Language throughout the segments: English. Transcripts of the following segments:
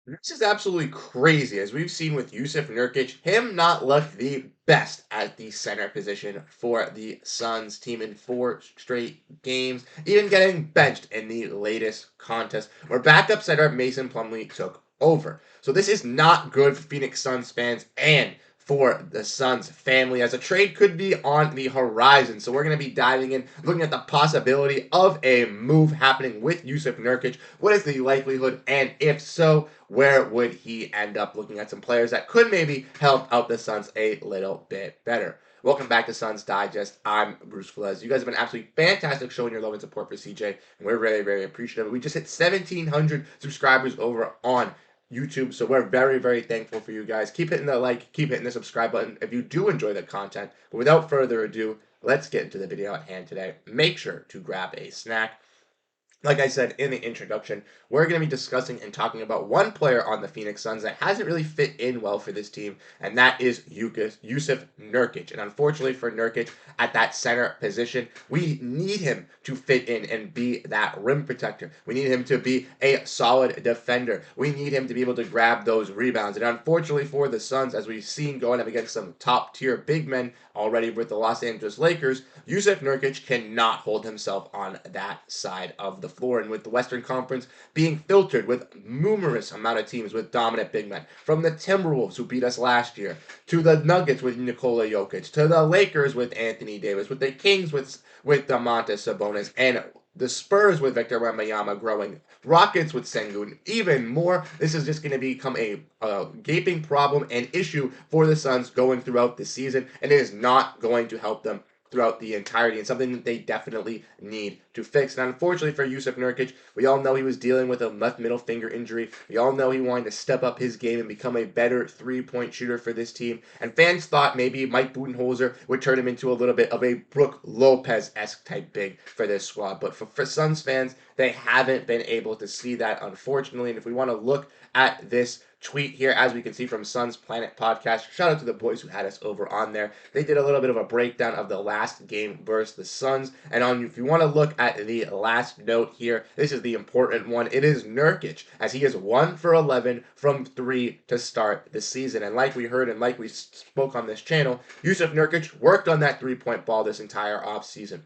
This is absolutely crazy. As we've seen with Jusuf Nurkic, him not look the best at the center position for the Suns team in 4 straight games, even getting benched in the latest contest where backup center Mason Plumlee took over. So this is not good for Phoenix Suns fans and for the Suns family, as a trade could be on the horizon. So we're going to be diving in, looking at the possibility of a move happening with Jusuf Nurkic. What is the likelihood, and if so, where would he end up? Looking at some players that could maybe help out the Suns a little bit better. Welcome back to Suns Digest. I'm Bruce Veliz. You guys have been absolutely fantastic showing your love and support for CJ, and we're very, very appreciative. We just hit 1,700 subscribers over on YouTube. So we're very, very thankful for you guys. Keep hitting the like, keep hitting the subscribe button if you do enjoy the content. But without further ado, let's get into the video at hand today. Make sure to grab a snack. Like I said in the introduction, we're going to be discussing and talking about one player on the Phoenix Suns that hasn't really fit in well for this team, and that is Jusuf Nurkic. And unfortunately for Nurkic, at that center position, we need him to fit in and be that rim protector. We need him to be a solid defender. We need him to be able to grab those rebounds. And unfortunately for the Suns, as we've seen going up against some top tier big men already with the Los Angeles Lakers, Jusuf Nurkic cannot hold himself on that side of the floor. And with the Western Conference being filtered with numerous amount of teams with dominant big men, from the Timberwolves who beat us last year, to the Nuggets with Nikola Jokic, to the Lakers with Anthony Davis, with the Kings with Domantas Sabonis, and the Spurs with Victor Wembanyama growing, Rockets with Sengun, even more. This is just going to become a gaping problem and issue for the Suns going throughout the season, and it is not going to help them throughout the entirety, and something that they definitely need to fix. And unfortunately for Jusuf Nurkic, we all know he was dealing with a left middle finger injury. We all know he wanted to step up his game and become a better three-point shooter for this team. And fans thought maybe Mike Budenholzer would turn him into a little bit of a Brook Lopez-esque type big for this squad. But for Suns fans, they haven't been able to see that, unfortunately. And if we want to look at this tweet here, as we can see from Suns Planet Podcast. Shout out to the boys who had us over on there. They did a little bit of a breakdown of the last game versus the Suns. And if you want to look at the last note here, this is the important one. It is Nurkic, as he is 1 for 11 from 3 to start the season. And like we heard and like we spoke on this channel, Jusuf Nurkic worked on that three-point ball this entire offseason.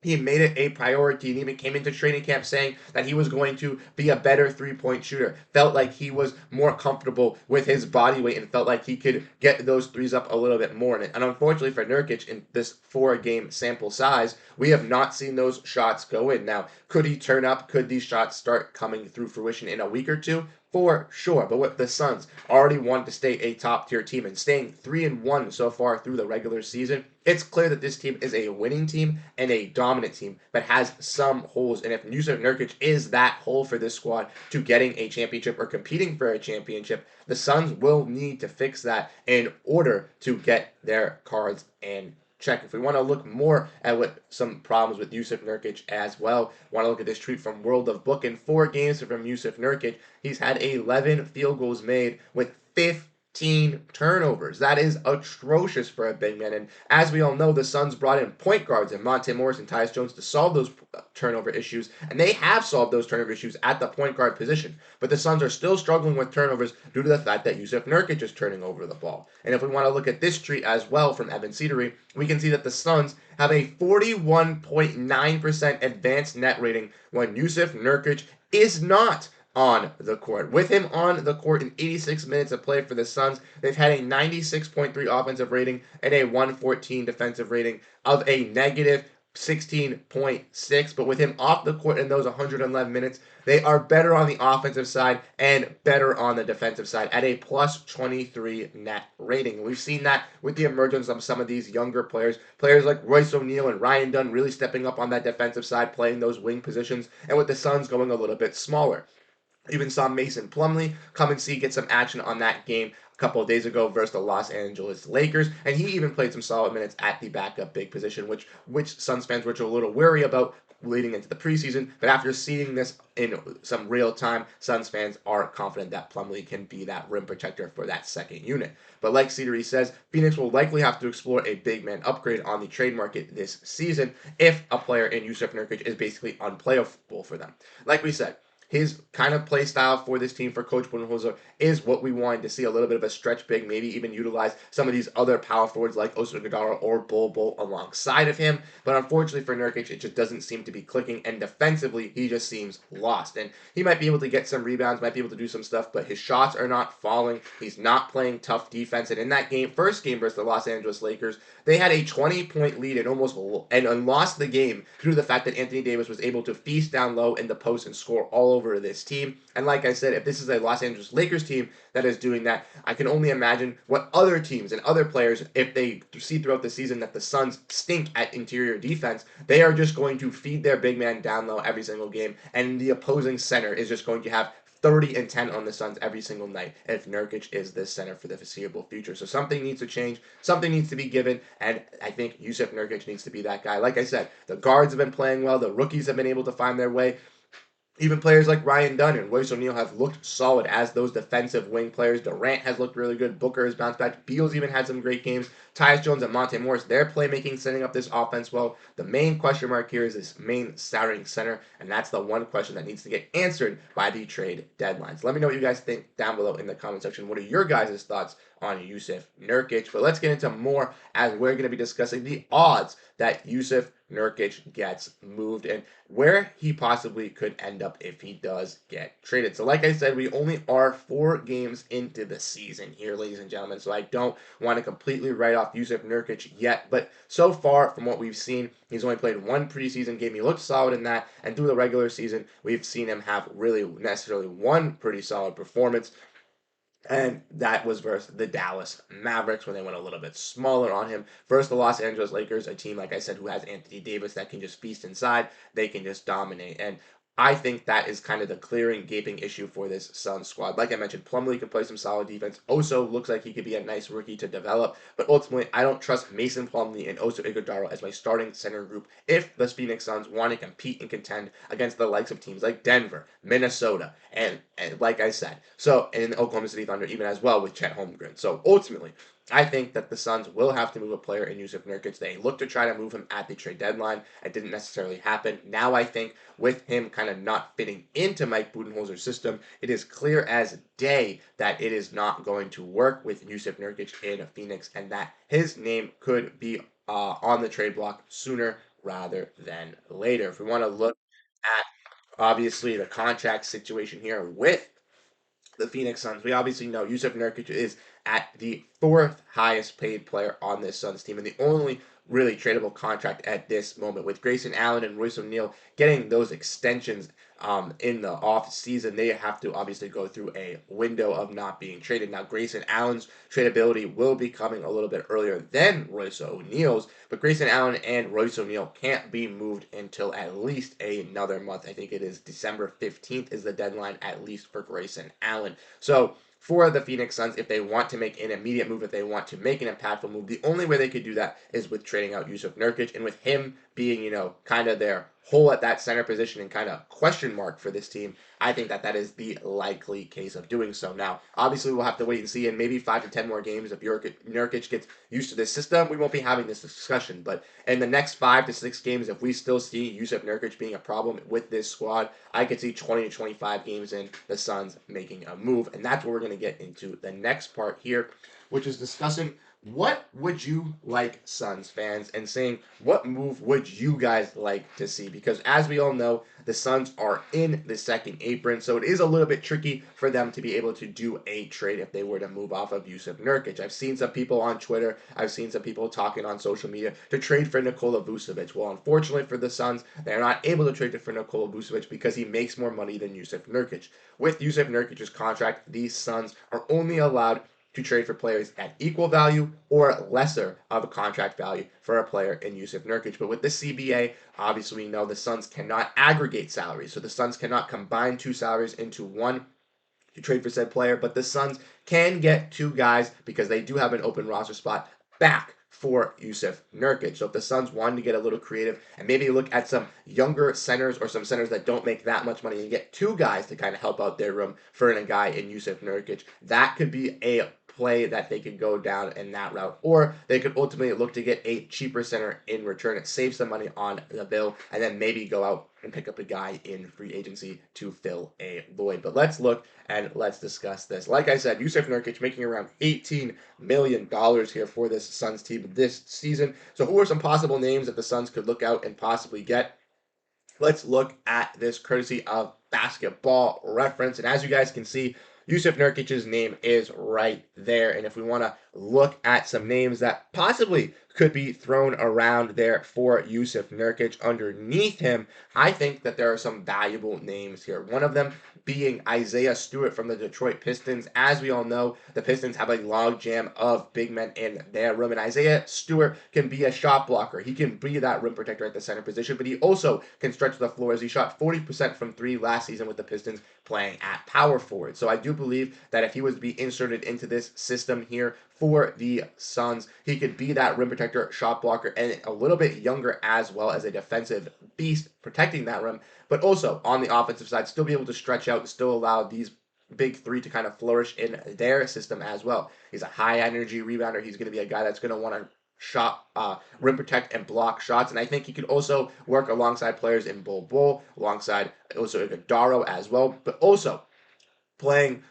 He made it a priority and even came into training camp saying that he was going to be a better three-point shooter. Felt like he was more comfortable with his body weight and felt like he could get those threes up a little bit more. And unfortunately for Nurkic, in this 4-game sample size, we have not seen those shots go in. Now, could he turn up? Could these shots start coming through fruition in a week or two? For sure. But with the Suns already want to stay a top tier team and staying 3-1 so far through the regular season, it's clear that this team is a winning team and a dominant team, but has some holes. And if Jusuf Nurkic is that hole for this squad to getting a championship or competing for a championship, the Suns will need to fix that in order to get their cards in check. If we want to look more at what some problems with Jusuf Nurkic as well, want to look at this tweet from World of Book. In 4 games from Jusuf Nurkic, he's had 11 field goals made with 15 turnovers. That is atrocious for a big man. And as we all know, the Suns brought in point guards and Monte Morris and Tyus Jones to solve those turnover issues, and they have solved those turnover issues at the point guard position. But the Suns are still struggling with turnovers due to the fact that Jusuf Nurkic is turning over the ball. And if we want to look at this tweet as well from Evan Cedery, we can see that the Suns have a 41.9% advanced net rating when Jusuf Nurkic is not on the court. With him on the court in 86 minutes of play for the Suns, they've had a 96.3 offensive rating and a 114 defensive rating of a negative 16.6. But with him off the court in those 111 minutes, they are better on the offensive side and better on the defensive side at a plus 23 net rating. We've seen that with the emergence of some of these younger players like Royce O'Neal and Ryan Dunn really stepping up on that defensive side, playing those wing positions, and with the Suns going a little bit smaller. Even saw Mason Plumlee come and get some action on that game a couple of days ago versus the Los Angeles Lakers, and he even played some solid minutes at the backup big position, which Suns fans were a little wary about leading into the preseason. But after seeing this in some real time, Suns fans are confident that Plumlee can be that rim protector for that second unit. But like Cedery says, Phoenix will likely have to explore a big man upgrade on the trade market this season if a player in Jusuf Nurkic is basically unplayable for them. Like we said, his kind of play style for this team for Coach Budenholzer is what we wanted to see, a little bit of a stretch big, maybe even utilize some of these other power forwards like Oso Ighodaro or Bol alongside of him. But unfortunately for Nurkic, it just doesn't seem to be clicking, and defensively, he just seems lost. And he might be able to get some rebounds, might be able to do some stuff, but his shots are not falling. He's not playing tough defense. And in that game, first game versus the Los Angeles Lakers, they had a 20-point lead and lost the game due to the fact that Anthony Davis was able to feast down low in the post and score all over this team. And like I said, if this is a Los Angeles Lakers team that is doing that, I can only imagine what other teams and other players, if they see throughout the season that the Suns stink at interior defense, they are just going to feed their big man down low every single game, and the opposing center is just going to have 30 and 10 on the Suns every single night if Nurkic is this center for the foreseeable future. So something needs to change. Something needs to be given, and I think Jusuf Nurkic needs to be that guy. Like I said, the guards have been playing well. The rookies have been able to find their way. Even players like Ryan Dunn and Royce O'Neal have looked solid as those defensive wing players. Durant has looked really good. Booker has bounced back. Beal's even had some great games. Tyus Jones and Monte Morris, their playmaking, setting up this offense well. The main question mark here is this main starting center, and that's the one question that needs to get answered by the trade deadlines. Let me know what you guys think down below in the comment section. What are your guys' thoughts on Jusuf Nurkic? But let's get into more as we're going to be discussing the odds that Jusuf Nurkic gets moved and where he possibly could end up if he does get traded. So like I said, we only are 4 games into the season here, ladies and gentlemen, so I don't want to completely write off Jusuf Nurkic yet, but so far from what we've seen, he's only played 1 preseason game. He looked solid in that, and through the regular season, we've seen him have really necessarily 1 pretty solid performance. And that was versus the Dallas Mavericks when they went a little bit smaller on him. Versus the Los Angeles Lakers, a team, like I said, who has Anthony Davis that can just feast inside. They can just dominate. And I think that is kind of the clearing, gaping issue for this Suns squad. Like I mentioned, Plumlee can play some solid defense. Oso looks like he could be a nice rookie to develop. But ultimately, I don't trust Mason Plumlee and Oso Ighodaro as my starting center group if the Phoenix Suns want to compete and contend against the likes of teams like Denver, Minnesota, and like I said, so in Oklahoma City Thunder even as well with Chet Holmgren. So ultimately, I think that the Suns will have to move a player in Jusuf Nurkic. They looked to try to move him at the trade deadline. It didn't necessarily happen. Now I think with him kind of not fitting into Mike Budenholzer's system, it is clear as day that it is not going to work with Jusuf Nurkic in Phoenix, and that his name could be on the trade block sooner rather than later. If we want to look at obviously the contract situation here with the Phoenix Suns, we obviously know Jusuf Nurkic is at the 4th highest paid player on this Suns team and the only really tradable contract at this moment. With Grayson Allen and Royce O'Neal getting those extensions in the off season, they have to obviously go through a window of not being traded. Now, Grayson Allen's tradability will be coming a little bit earlier than Royce O'Neal's, but Grayson Allen and Royce O'Neal can't be moved until at least another month. I think it is December 15th is the deadline at least for Grayson Allen. So for the Phoenix Suns, if they want to make an immediate move, if they want to make an impactful move, the only way they could do that is with trading out Jusuf Nurkic, and with him being, kind of their hole at that center position and kind of question mark for this team, I think that is the likely case of doing so. Now, obviously, we'll have to wait and see in maybe 5 to 10 more games. If Nurkic gets used to this system, we won't be having this discussion. But in the next 5 to 6 games, if we still see Jusuf Nurkic being a problem with this squad, I could see 20 to 25 games in the Suns making a move. And that's what we're going to get into the next part here, which is discussing what would you like, Suns fans, and saying what move would you guys like to see? Because as we all know, the Suns are in the second apron, so it is a little bit tricky for them to be able to do a trade if they were to move off of Jusuf Nurkic. I've seen some people on Twitter, I've seen some people talking on social media to trade for Nikola Vucevic. Well, unfortunately for the Suns, they're not able to trade for Nikola Vucevic because he makes more money than Jusuf Nurkic. With Jusuf Nurkic's contract, these Suns are only allowed to trade for players at equal value or lesser of a contract value for a player in Jusuf Nurkic. But with the CBA, obviously we know the Suns cannot aggregate salaries. So the Suns cannot combine 2 salaries into one to trade for said player. But the Suns can get 2 guys, because they do have an open roster spot, back for Jusuf Nurkic. So if the Suns wanted to get a little creative and maybe look at some younger centers or some centers that don't make that much money and get 2 guys to kind of help out their room for a guy in Jusuf Nurkic, that could be a play that they could go down in that route, or they could ultimately look to get a cheaper center in return. It saves some money on the bill, and then maybe go out and pick up a guy in free agency to fill a void. But let's look and let's discuss this. Like I said, Jusuf Nurkic making around $18 million here for this Suns team this season. So who are some possible names that the Suns could look out and possibly get? Let's look at this courtesy of Basketball Reference. And as you guys can see, Jusuf Nurkic's name is right there. And if we want to look at some names that possibly could be thrown around there for Jusuf Nurkic underneath him, I think that there are some valuable names here. One of them being Isaiah Stewart from the Detroit Pistons. As we all know, the Pistons have a logjam of big men in their room, and Isaiah Stewart can be a shot blocker. He can be that rim protector at the center position, but he also can stretch the floor, as he shot 40% from three last season with the Pistons playing at power forward. So I do believe that if he was to be inserted into this system here for the Suns, he could be that rim protector, shot blocker, and a little bit younger as well as a defensive beast protecting that rim, but also on the offensive side, still be able to stretch out and still allow these big three to kind of flourish in their system as well. He's a high energy rebounder. He's going to be a guy that's going to want to rim protect and block shots, and I think he could also work alongside players in Bol, alongside also Iguodala as well, but also playing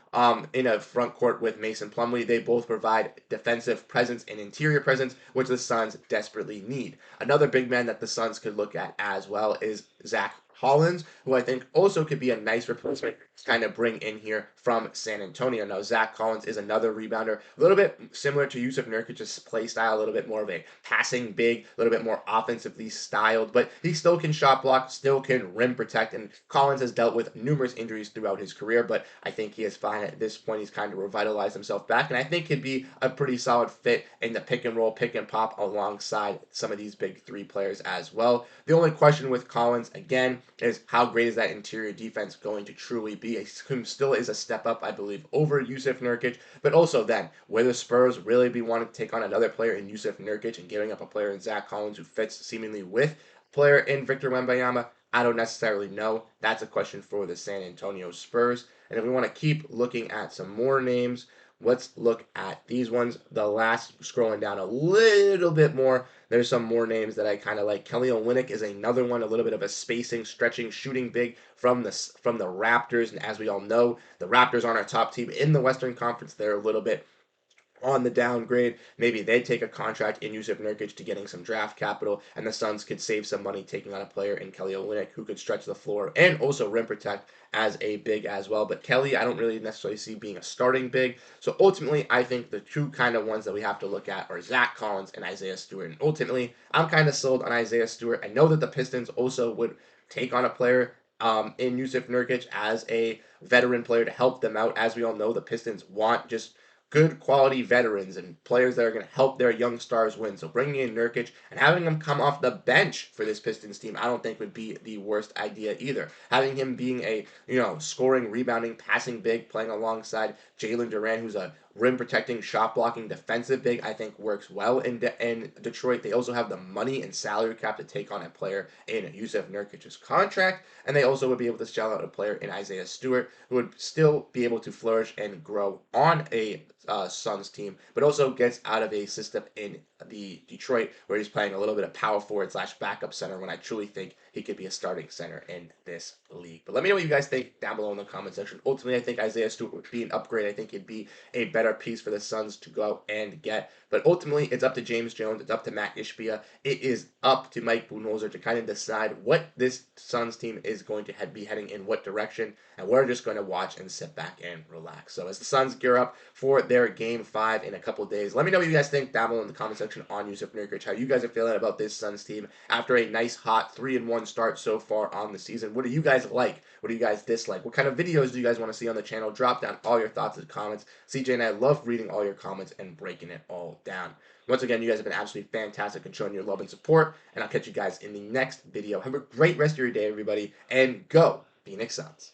in a front court with Mason Plumlee. They both provide defensive presence and interior presence, which the Suns desperately need. Another big man that the Suns could look at as well is Zach Collins, who I think also could be a nice replacement to kind of bring in here from San Antonio. Now, Zach Collins is another rebounder, a little bit similar to Jusuf Nurkic's play style, a little bit more of a passing big, a little bit more offensively styled, but he still can shot block, still can rim protect, and Collins has dealt with numerous injuries throughout his career, but I think he is fine at this point. He's kind of revitalized himself back, and I think he'd be a pretty solid fit in the pick and roll, pick and pop alongside some of these big three players as well. The only question with Collins, again, is how great is that interior defense going to truly be? He still is a step up, I believe, over Jusuf Nurkic, but also then, will the Spurs really be wanting to take on another player in Jusuf Nurkic and giving up a player in Zach Collins who fits seemingly with a player in Victor Wembanyama? I don't necessarily know. That's a question for the San Antonio Spurs. And if we want to keep looking at some more names, let's look at these ones. The last, scrolling down a little bit more, there's some more names that I kind of like. Kelly Olynyk is another one, a little bit of a spacing, stretching, shooting big from the Raptors. And as we all know, the Raptors aren't our top team in the Western Conference. They're a little bit on the downgrade. Maybe they take a contract in Jusuf Nurkic to getting some draft capital, and the Suns could save some money taking on a player in Kelly Olynyk who could stretch the floor and also rim protect as a big as well. But Kelly, I don't really necessarily see being a starting big. So ultimately, I think the two kind of ones that we have to look at are Zach Collins and Isaiah Stewart. And ultimately, I'm kind of sold on Isaiah Stewart. I know that the Pistons also would take on a player in Jusuf Nurkic as a veteran player to help them out. As we all know, the Pistons want just good quality veterans and players that are going to help their young stars win. So bringing in Nurkic and having him come off the bench for this Pistons team, I don't think would be the worst idea either. Having him being a, scoring, rebounding, passing big, playing alongside Jalen Duran, who's a rim protecting, shot blocking, defensive big, I think works well in Detroit. They also have the money and salary cap to take on a player in Jusuf Nurkic's contract, and they also would be able to shell out a player in Isaiah Stewart, who would still be able to flourish and grow on a Suns team, but also gets out of a system in the Detroit where he's playing a little bit of power forward / backup center, when I truly think he could be a starting center in this league. But let me know what you guys think down below in the comment section. Ultimately, I think Isaiah Stewart would be an upgrade. I think he'd be a better piece for the Suns to go out and get. But ultimately, it's up to James Jones. It's up to Matt Ishbia. It is up to Mike Budenholzer to kind of decide what this Suns team is going to be heading in what direction. And we're just going to watch and sit back and relax. So as the Suns gear up for their Game 5 in a couple days, let me know what you guys think down below in the comment section on Jusuf Nurkic, how you guys are feeling about this Suns team after a nice, hot 3-1 start so far on the season. What do you guys like? What do you guys dislike? What kind of videos do you guys want to see on the channel? Drop down all your thoughts in the comments. CJ and I love reading all your comments and breaking it all down. Once again, you guys have been absolutely fantastic and showing your love and support, and I'll catch you guys in the next video. Have a great rest of your day, everybody, and go Phoenix Suns.